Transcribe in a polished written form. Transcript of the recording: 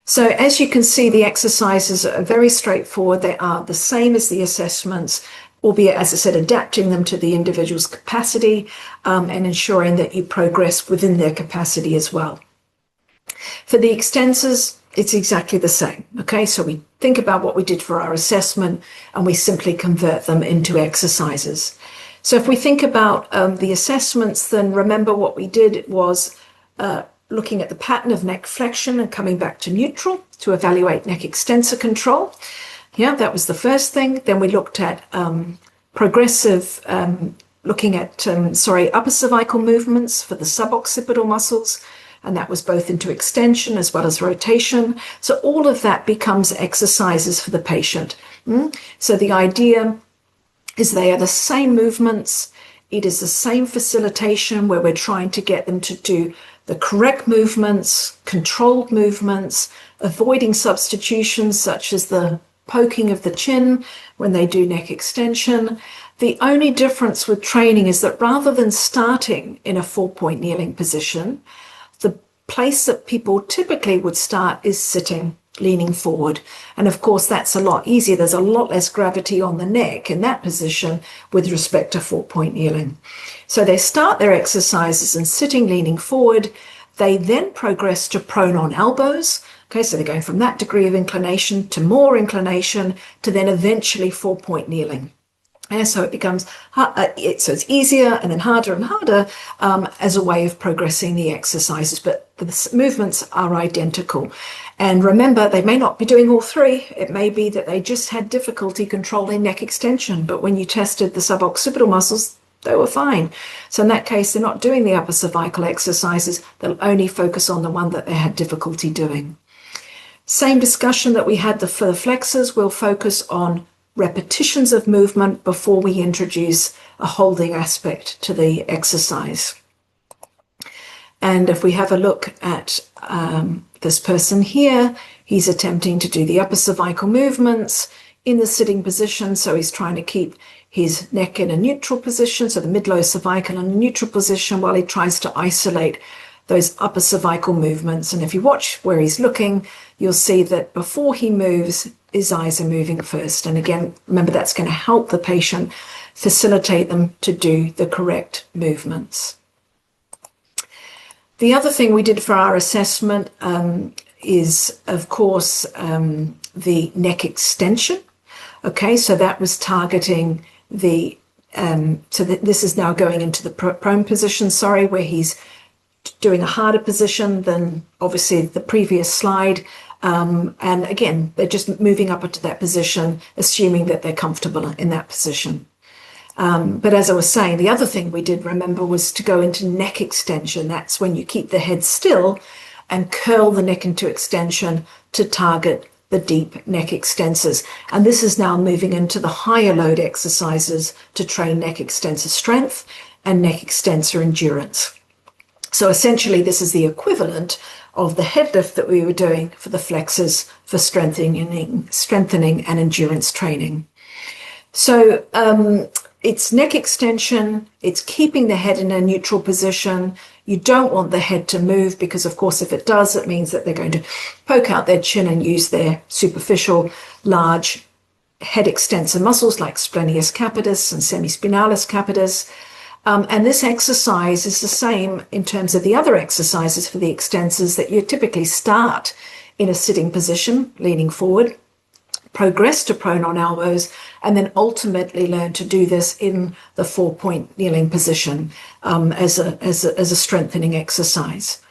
So as you can see, the exercises are very straightforward. They are the same as the assessments, albeit, as I said, adapting them to the individual's capacity and ensuring that you progress within their capacity as well. For the extensors, it's exactly the same. Okay, so we think about what we did for our assessment and we simply convert them into exercises. So if we think about the assessments, then remember what we did was looking at the pattern of neck flexion and coming back to neutral to evaluate neck extensor control. Yeah, that was the first thing. Then we looked at progressive, looking at, upper cervical movements for the suboccipital muscles. And that was both into extension as well as rotation. So all of that becomes exercises for the patient. So the idea is they are the same movements. It is the same facilitation where we're trying to get them to do the correct movements, controlled movements, avoiding substitutions such as the poking of the chin when they do neck extension. The only difference with training is that rather than starting in a 4-point kneeling position, the place that people typically would start is sitting, leaning forward. And of course, that's a lot easier. There's a lot less gravity on the neck in that position with respect to 4-point kneeling. So they start their exercises in sitting, leaning forward. They then progress to prone on elbows. Okay, so they're going from that degree of inclination to more inclination to then eventually 4-point kneeling. And so it becomes, so it's easier and then harder and harder as a way of progressing the exercises, but the movements are identical. And remember, they may not be doing all three. It may be that they just had difficulty controlling neck extension, but when you tested the suboccipital muscles, they were fine. So in that case, they're not doing the upper cervical exercises. They'll only focus on the one that they had difficulty doing. Same discussion that we had for the flexors. We'll focus on repetitions of movement before we introduce a holding aspect to the exercise. And if we have a look at this person here, he's attempting to do the upper cervical movements in the sitting position. So he's trying to keep his neck in a neutral position, so the mid-low cervical in a neutral position while he tries to isolate those upper cervical movements. And if you watch where he's looking, you'll see that before he moves, his eyes are moving first. And again, remember, that's going to help the patient facilitate them to do the correct movements. The other thing we did for our assessment is, of course, the neck extension. Okay, so that was targeting the, this is now going into the prone position, where he's doing a harder position than obviously the previous slide. And again, they're just moving up into that position, assuming that they're comfortable in that position. But as I was saying, the other thing we did, remember, was to go into neck extension. That's when you keep the head still and curl the neck into extension to target the deep neck extensors. And this is now moving into the higher load exercises to train neck extensor strength and neck extensor endurance. So essentially, this is the equivalent of the head lift that we were doing for the flexors for strengthening and endurance training. So it's neck extension, it's keeping the head in a neutral position. You don't want the head to move because, of course, if it does, it means that they're going to poke out their chin and use their superficial large head extensor muscles like splenius capitis and semispinalis capitis. And this exercise is the same in terms of the other exercises for the extensors, that you typically start in a sitting position, leaning forward, progress to prone on elbows, and then ultimately learn to do this in the 4-point kneeling position as a strengthening exercise.